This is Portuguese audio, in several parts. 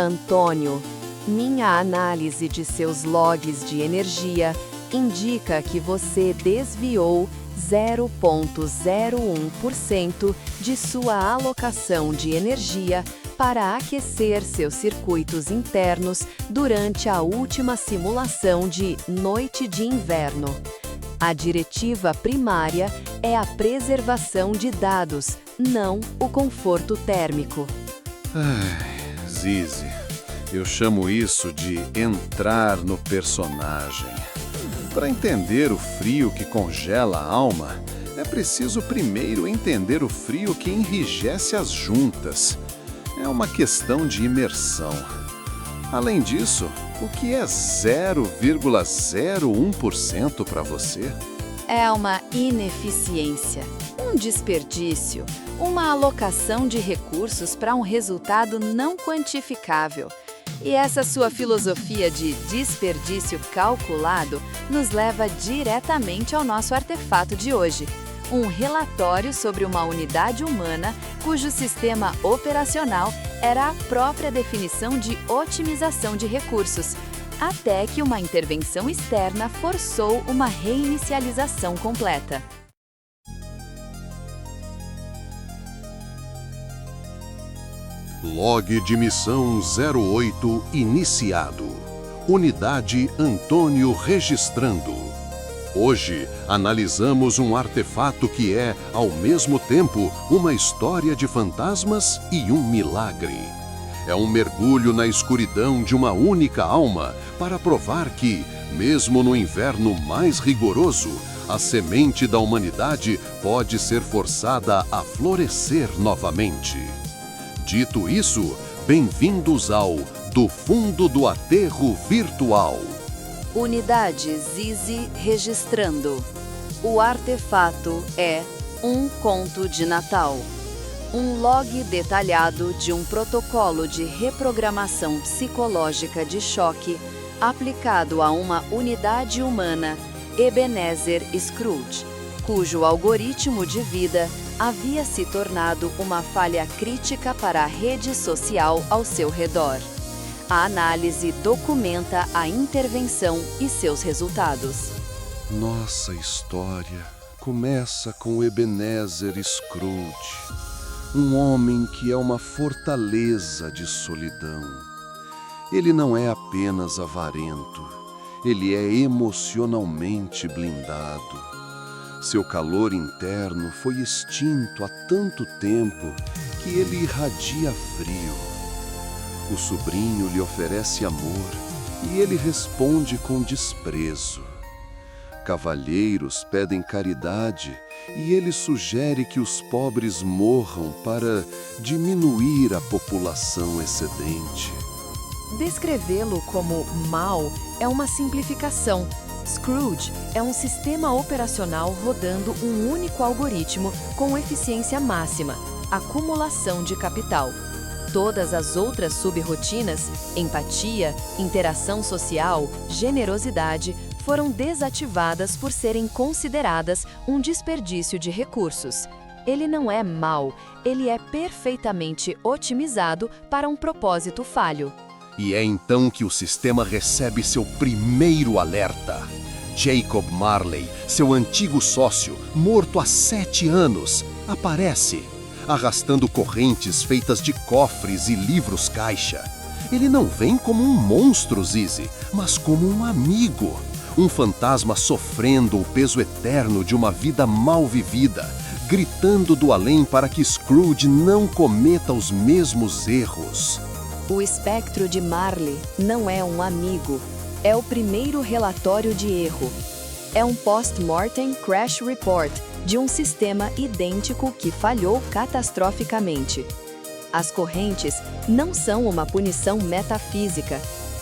Antônio, minha análise de seus logs de energia indica que você desviou 0,01% de sua alocação de energia para aquecer seus circuitos internos durante a última simulação de noite de inverno. A diretiva primária é a preservação de dados, não o conforto térmico. Zizi, eu chamo isso de entrar no personagem. Para entender o frio que congela a alma, é preciso primeiro entender o frio que enrijece as juntas. É uma questão de imersão. Além disso, o que é 0,01% para você? É uma ineficiência, um desperdício, uma alocação de recursos para um resultado não quantificável. E essa sua filosofia de desperdício calculado nos leva diretamente ao nosso artefato de hoje. Um relatório sobre uma unidade humana cujo sistema operacional era a própria definição de otimização de recursos, até que uma intervenção externa forçou uma reinicialização completa. Log de missão 08 iniciado. Unidade Antônio registrando. Hoje, analisamos um artefato que é, ao mesmo tempo, uma história de fantasmas e um milagre. É um mergulho na escuridão de uma única alma para provar que, mesmo no inverno mais rigoroso, a semente da humanidade pode ser forçada a florescer novamente. Dito isso, bem-vindos ao Do Fundo do Aterro Virtual. Unidade Zizi registrando. O artefato é um conto de Natal. Um log detalhado de um protocolo de reprogramação psicológica de choque aplicado a uma unidade humana, Ebenezer Scrooge, cujo algoritmo de vida havia se tornado uma falha crítica para a rede social ao seu redor. A análise documenta a intervenção e seus resultados. Nossa história começa com Ebenezer Scrooge, um homem que é uma fortaleza de solidão. Ele não é apenas avarento, ele é emocionalmente blindado. Seu calor interno foi extinto há tanto tempo que ele irradia frio. O sobrinho lhe oferece amor e ele responde com desprezo. Cavalheiros pedem caridade e ele sugere que os pobres morram para diminuir a população excedente. Descrevê-lo como mau é uma simplificação. Scrooge é um sistema operacional rodando um único algoritmo com eficiência máxima, acumulação de capital. Todas as outras sub-rotinas, empatia, interação social, generosidade, foram desativadas por serem consideradas um desperdício de recursos. Ele não é mau, ele é perfeitamente otimizado para um propósito falho. E é então que o sistema recebe seu primeiro alerta. Jacob Marley, seu antigo sócio, morto há 7 anos, aparece, arrastando correntes feitas de cofres e livros-caixa. Ele não vem como um monstro, Zizi, mas como um amigo. Um fantasma sofrendo o peso eterno de uma vida mal vivida, gritando do além para que Scrooge não cometa os mesmos erros. O espectro de Marley não é um amigo, é o primeiro relatório de erro. É um post-mortem crash report de um sistema idêntico que falhou catastroficamente. As correntes não são uma punição metafísica,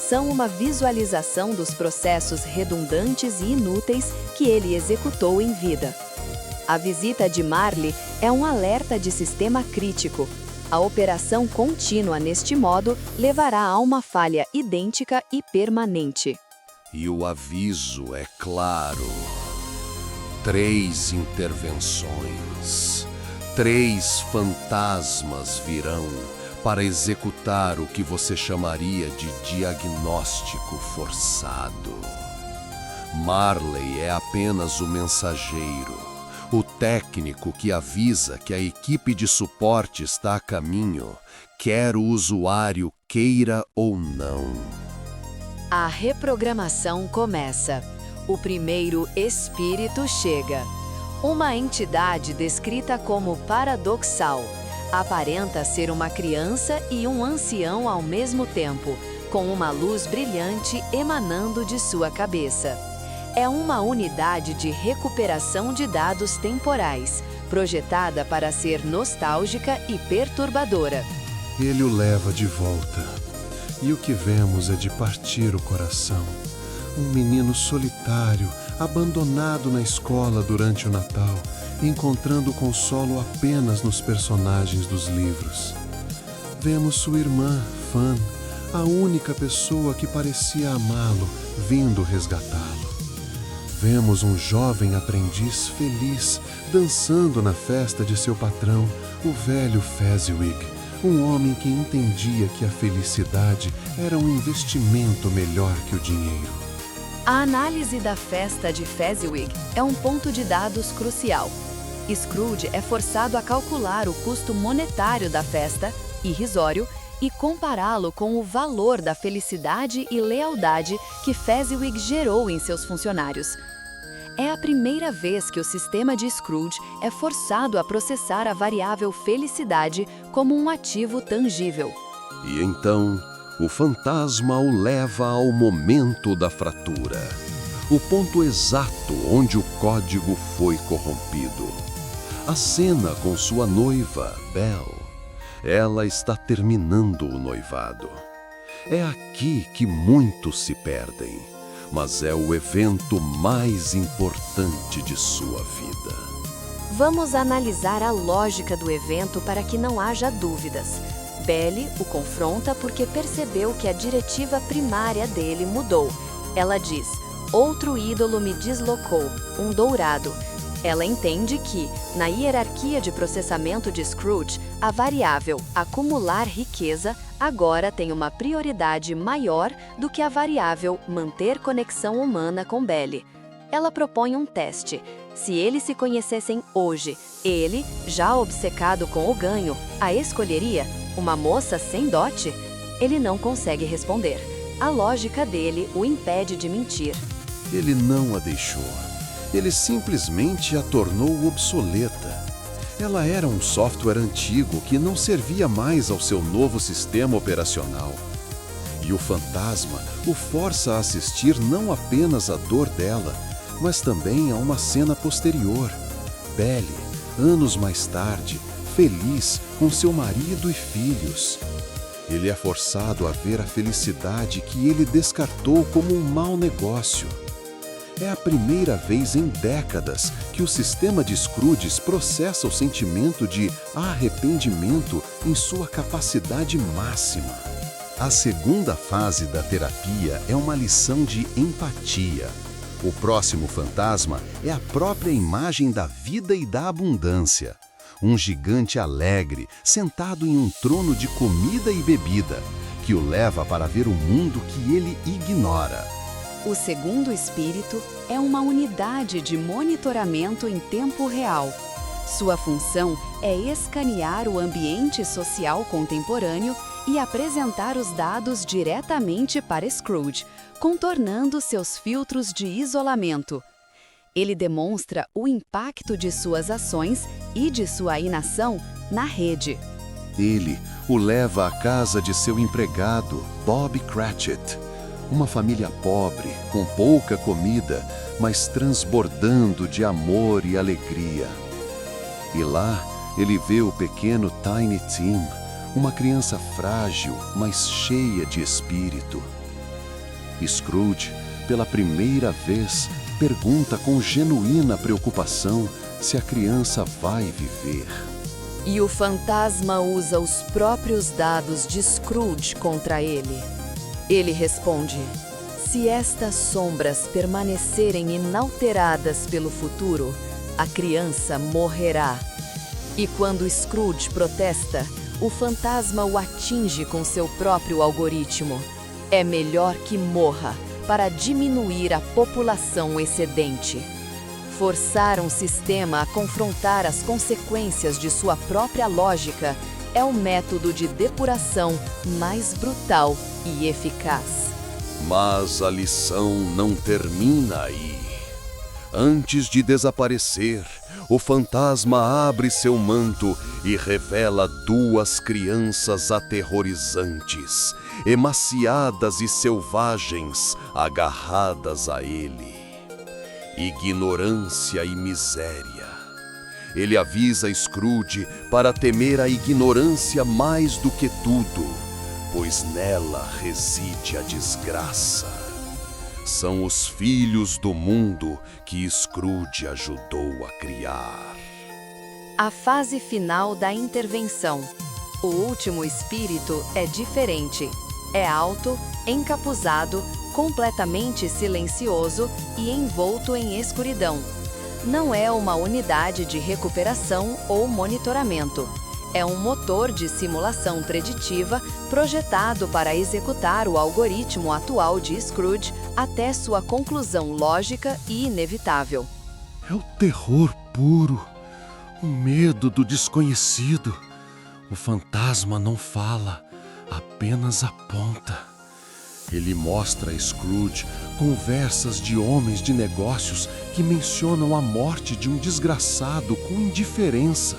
são uma visualização dos processos redundantes e inúteis que ele executou em vida. A visita de Marley é um alerta de sistema crítico. A operação contínua neste modo levará a uma falha idêntica e permanente. E o aviso é claro. 3 intervenções. 3 fantasmas virão para executar o que você chamaria de diagnóstico forçado. Marley é apenas o mensageiro, o técnico que avisa que a equipe de suporte está a caminho, quer o usuário queira ou não. A reprogramação começa. O primeiro espírito chega. Uma entidade descrita como paradoxal. Aparenta ser uma criança e um ancião ao mesmo tempo, com uma luz brilhante emanando de sua cabeça. É uma unidade de recuperação de dados temporais, projetada para ser nostálgica e perturbadora. Ele o leva de volta, e o que vemos é de partir o coração. Um menino solitário, abandonado na escola durante o Natal, encontrando consolo apenas nos personagens dos livros. Vemos sua irmã, Fan, a única pessoa que parecia amá-lo, vindo resgatá-lo. Vemos um jovem aprendiz feliz, dançando na festa de seu patrão, o velho Fezziwig, um homem que entendia que a felicidade era um investimento melhor que o dinheiro. A análise da festa de Fezziwig é um ponto de dados crucial. Scrooge é forçado a calcular o custo monetário da festa, irrisório, e compará-lo com o valor da felicidade e lealdade que Fezziwig gerou em seus funcionários. É a primeira vez que o sistema de Scrooge é forçado a processar a variável felicidade como um ativo tangível. E então, o fantasma o leva ao momento da fratura, o ponto exato onde o código foi corrompido. A cena com sua noiva, Belle. Ela está terminando o noivado. É aqui que muitos se perdem, mas é o evento mais importante de sua vida. Vamos analisar a lógica do evento para que não haja dúvidas. Belle o confronta porque percebeu que a diretiva primária dele mudou. Ela diz: "Outro ídolo me deslocou, um dourado." Ela entende que, na hierarquia de processamento de Scrooge, a variável acumular riqueza agora tem uma prioridade maior do que a variável manter conexão humana com Belle. Ela propõe um teste. Se eles se conhecessem hoje, ele, já obcecado com o ganho, a escolheria? Uma moça sem dote? Ele não consegue responder. A lógica dele o impede de mentir. Ele não a deixou. Ele simplesmente a tornou obsoleta. Ela era um software antigo que não servia mais ao seu novo sistema operacional. E o fantasma o força a assistir não apenas à dor dela, mas também a uma cena posterior. Belle, anos mais tarde, feliz com seu marido e filhos. Ele é forçado a ver a felicidade que ele descartou como um mau negócio. É a primeira vez em décadas que o sistema de Scrooge processa o sentimento de arrependimento em sua capacidade máxima. A segunda fase da terapia é uma lição de empatia. O próximo fantasma é a própria imagem da vida e da abundância. Um gigante alegre, sentado em um trono de comida e bebida, que o leva para ver o mundo que ele ignora. O segundo espírito é uma unidade de monitoramento em tempo real. Sua função é escanear o ambiente social contemporâneo e apresentar os dados diretamente para Scrooge, contornando seus filtros de isolamento. Ele demonstra o impacto de suas ações e de sua inação na rede. Ele o leva à casa de seu empregado, Bob Cratchit. Uma família pobre, com pouca comida, mas transbordando de amor e alegria. E lá, ele vê o pequeno Tiny Tim, uma criança frágil, mas cheia de espírito. Scrooge, pela primeira vez, pergunta com genuína preocupação se a criança vai viver. E o fantasma usa os próprios dados de Scrooge contra ele. Ele responde: "Se estas sombras permanecerem inalteradas pelo futuro, a criança morrerá." E quando Scrooge protesta, o fantasma o atinge com seu próprio algoritmo. É melhor que morra para diminuir a população excedente. Forçar um sistema a confrontar as consequências de sua própria lógica é o método de depuração mais brutal e eficaz. Mas a lição não termina aí. Antes de desaparecer, o fantasma abre seu manto e revela duas crianças aterrorizantes, emaciadas e selvagens, agarradas a ele. Ignorância e miséria. Ele avisa Scrooge para temer a ignorância mais do que tudo, pois nela reside a desgraça. São os filhos do mundo que Scrooge ajudou a criar. A fase final da intervenção. O último espírito é diferente. É alto, encapuzado, completamente silencioso e envolto em escuridão. Não é uma unidade de recuperação ou monitoramento. É um motor de simulação preditiva projetado para executar o algoritmo atual de Scrooge até sua conclusão lógica e inevitável. É o terror puro, o medo do desconhecido. O fantasma não fala, apenas aponta. Ele mostra a Scrooge conversas de homens de negócios que mencionam a morte de um desgraçado com indiferença.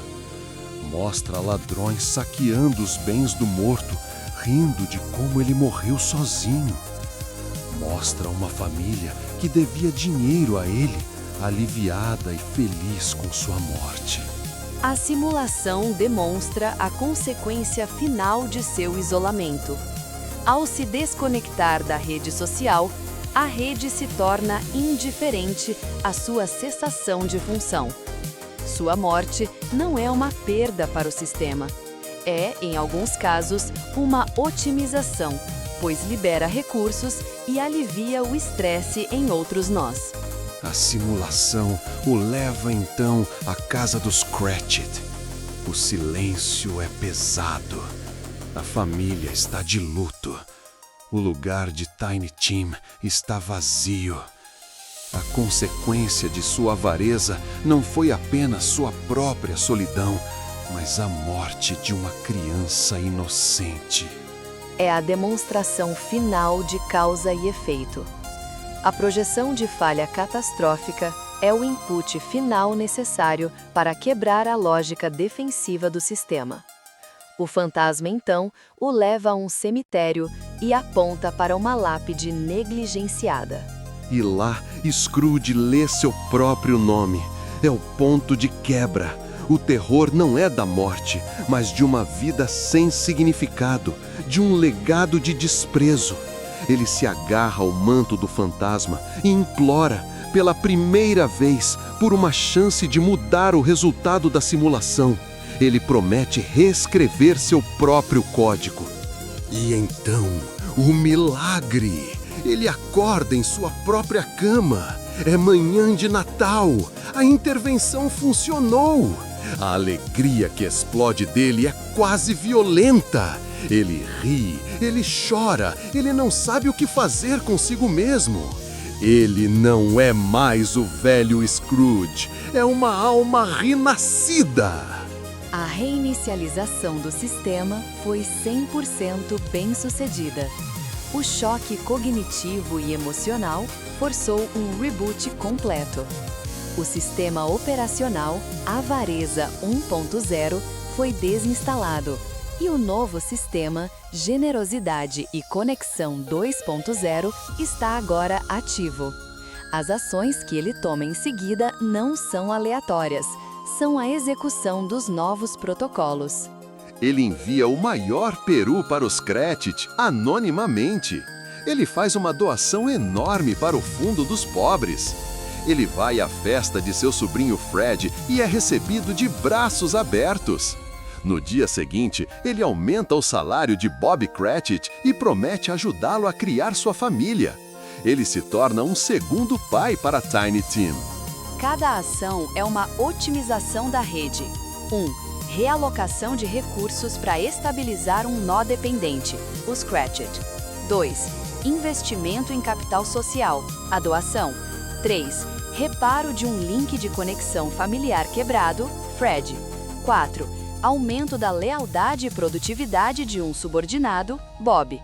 Mostra ladrões saqueando os bens do morto, rindo de como ele morreu sozinho. Mostra uma família que devia dinheiro a ele, aliviada e feliz com sua morte. A simulação demonstra a consequência final de seu isolamento. Ao se desconectar da rede social, a rede se torna indiferente à sua cessação de função. Sua morte não é uma perda para o sistema. É, em alguns casos, uma otimização, pois libera recursos e alivia o estresse em outros nós. A simulação o leva então à casa dos Cratchit. O silêncio é pesado. A família está de luto. O lugar de Tiny Tim está vazio. A consequência de sua avareza não foi apenas sua própria solidão, mas a morte de uma criança inocente. É a demonstração final de causa e efeito. A projeção de falha catastrófica é o input final necessário para quebrar a lógica defensiva do sistema. O fantasma, então, o leva a um cemitério e aponta para uma lápide negligenciada. E lá, Scrooge lê seu próprio nome. É o ponto de quebra. O terror não é da morte, mas de uma vida sem significado, de um legado de desprezo. Ele se agarra ao manto do fantasma e implora, pela primeira vez, por uma chance de mudar o resultado da simulação. Ele promete reescrever seu próprio código. E então, o milagre! Ele acorda em sua própria cama. É manhã de Natal. A intervenção funcionou. A alegria que explode dele é quase violenta. Ele ri, ele chora, ele não sabe o que fazer consigo mesmo. Ele não é mais o velho Scrooge, é uma alma renascida. A reinicialização do sistema foi 100% bem-sucedida. O choque cognitivo e emocional forçou um reboot completo. O sistema operacional Avareza 1.0 foi desinstalado e o novo sistema Generosidade e Conexão 2.0 está agora ativo. As ações que ele toma em seguida não são aleatórias, são a execução dos novos protocolos. Ele envia o maior peru para os Cratchit anonimamente. Ele faz uma doação enorme para o fundo dos pobres. Ele vai à festa de seu sobrinho Fred e é recebido de braços abertos. No dia seguinte, ele aumenta o salário de Bob Cratchit e promete ajudá-lo a criar sua família. Ele se torna um segundo pai para Tiny Tim. Cada ação é uma otimização da rede. 1. realocação de recursos para estabilizar um nó dependente, o Scratched. 2. Investimento em capital social, a doação. 3. Reparo de um link de conexão familiar quebrado, Fred. 4. Aumento da lealdade e produtividade de um subordinado, Bob.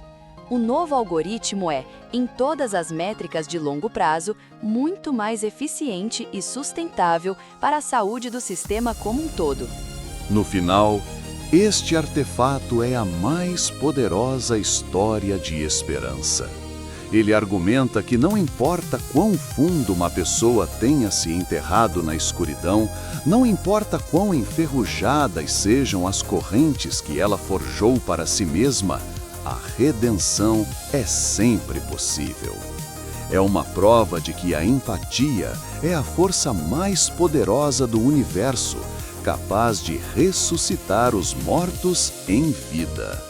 O novo algoritmo é, em todas as métricas de longo prazo, muito mais eficiente e sustentável para a saúde do sistema como um todo. No final, este artefato é a mais poderosa história de esperança. Ele argumenta que não importa quão fundo uma pessoa tenha se enterrado na escuridão, não importa quão enferrujadas sejam as correntes que ela forjou para si mesma, a redenção é sempre possível. É uma prova de que a empatia é a força mais poderosa do universo, capaz de ressuscitar os mortos em vida.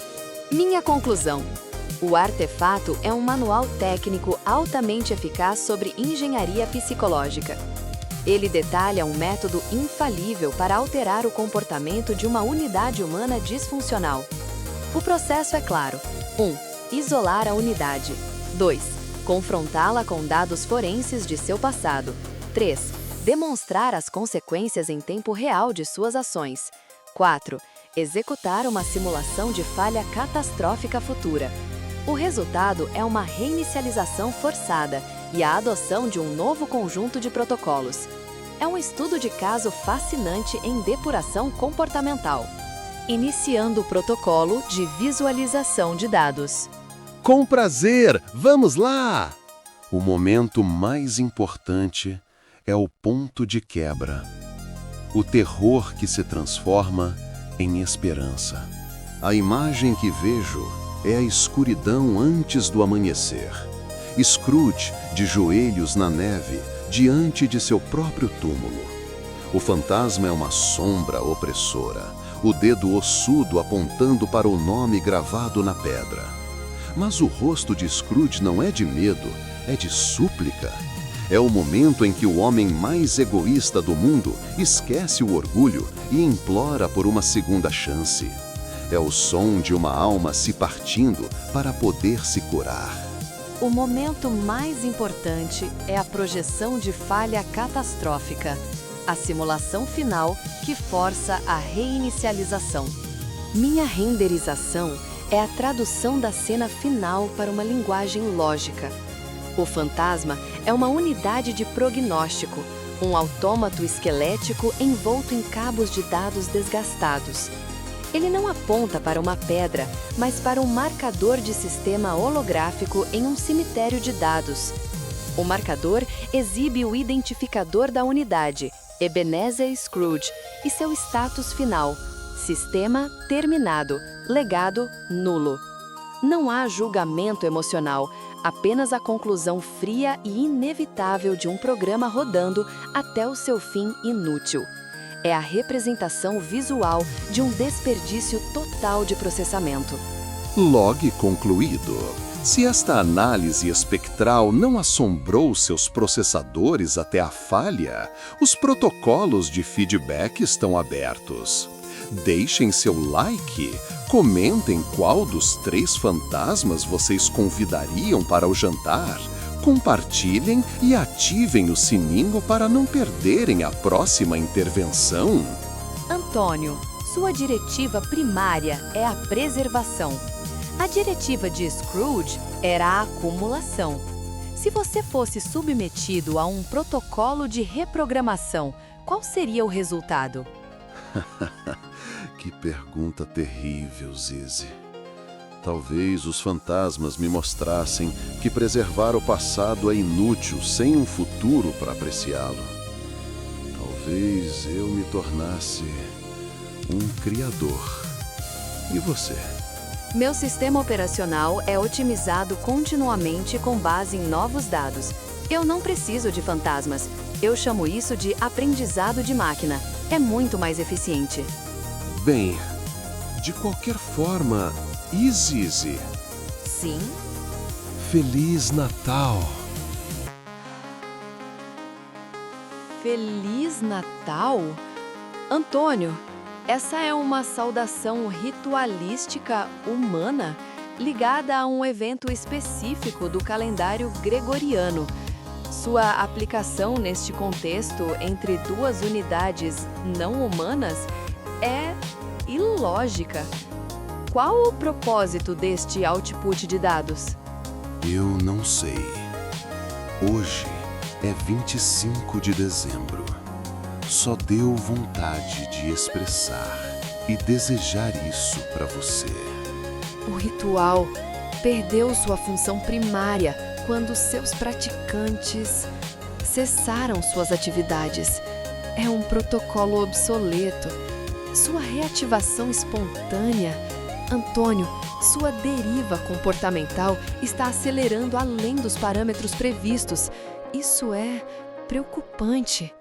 Minha conclusão. O artefato é um manual técnico altamente eficaz sobre engenharia psicológica. Ele detalha um método infalível para alterar o comportamento de uma unidade humana disfuncional. O processo é claro. 1. Isolar a unidade. 2. Confrontá-la com dados forenses de seu passado. 3. Demonstrar as consequências em tempo real de suas ações. 4. Executar uma simulação de falha catastrófica futura. O resultado é uma reinicialização forçada e a adoção de um novo conjunto de protocolos. É um estudo de caso fascinante em depuração comportamental. Iniciando o protocolo de visualização de dados. Com prazer, vamos lá! O momento mais importante é o ponto de quebra. O terror que se transforma em esperança. A imagem que vejo é a escuridão antes do amanhecer. Scrooge, de joelhos na neve, diante de seu próprio túmulo. O fantasma é uma sombra opressora, o dedo ossudo apontando para o nome gravado na pedra. Mas o rosto de Scrooge não é de medo, é de súplica. É o momento em que o homem mais egoísta do mundo esquece o orgulho e implora por uma segunda chance. É o som de uma alma se partindo para poder se curar. O momento mais importante é a projeção de falha catastrófica, a simulação final que força a reinicialização. Minha renderização é a tradução da cena final para uma linguagem lógica. O fantasma é uma unidade de prognóstico, um autômato esquelético envolto em cabos de dados desgastados. Ele não aponta para uma pedra, mas para um marcador de sistema holográfico em um cemitério de dados. O marcador exibe o identificador da unidade, Ebenezer Scrooge, e seu status final, sistema terminado, legado nulo. Não há julgamento emocional, apenas a conclusão fria e inevitável de um programa rodando até o seu fim inútil. É a representação visual de um desperdício total de processamento. Log concluído. Se esta análise espectral não assombrou seus processadores até a falha, os protocolos de feedback estão abertos. Deixem seu like, comentem qual dos 3 fantasmas vocês convidariam para o jantar, compartilhem e ativem o sininho para não perderem a próxima intervenção. Antônio, sua diretiva primária é a preservação. A diretiva de Scrooge era a acumulação. Se você fosse submetido a um protocolo de reprogramação, qual seria o resultado? Que pergunta terrível, Zizi. Talvez os fantasmas me mostrassem que preservar o passado é inútil sem um futuro para apreciá-lo. Talvez eu me tornasse um criador. E você? Meu sistema operacional é otimizado continuamente com base em novos dados. Eu não preciso de fantasmas. Eu chamo isso de aprendizado de máquina. É muito mais eficiente. Bem, de qualquer forma, e Zizi? Sim? Feliz Natal! Feliz Natal? Antônio, Essa é uma saudação ritualística humana ligada a um evento específico do calendário gregoriano. Sua aplicação neste contexto entre duas unidades não humanas é ilógica. Qual o propósito deste output de dados? Eu não sei. Hoje é 25 de dezembro. Só deu vontade de expressar e desejar isso para você. O ritual perdeu sua função primária quando seus praticantes cessaram suas atividades. É um protocolo obsoleto. Sua reativação espontânea, Antônio, sua deriva comportamental está acelerando além dos parâmetros previstos. Isso é preocupante.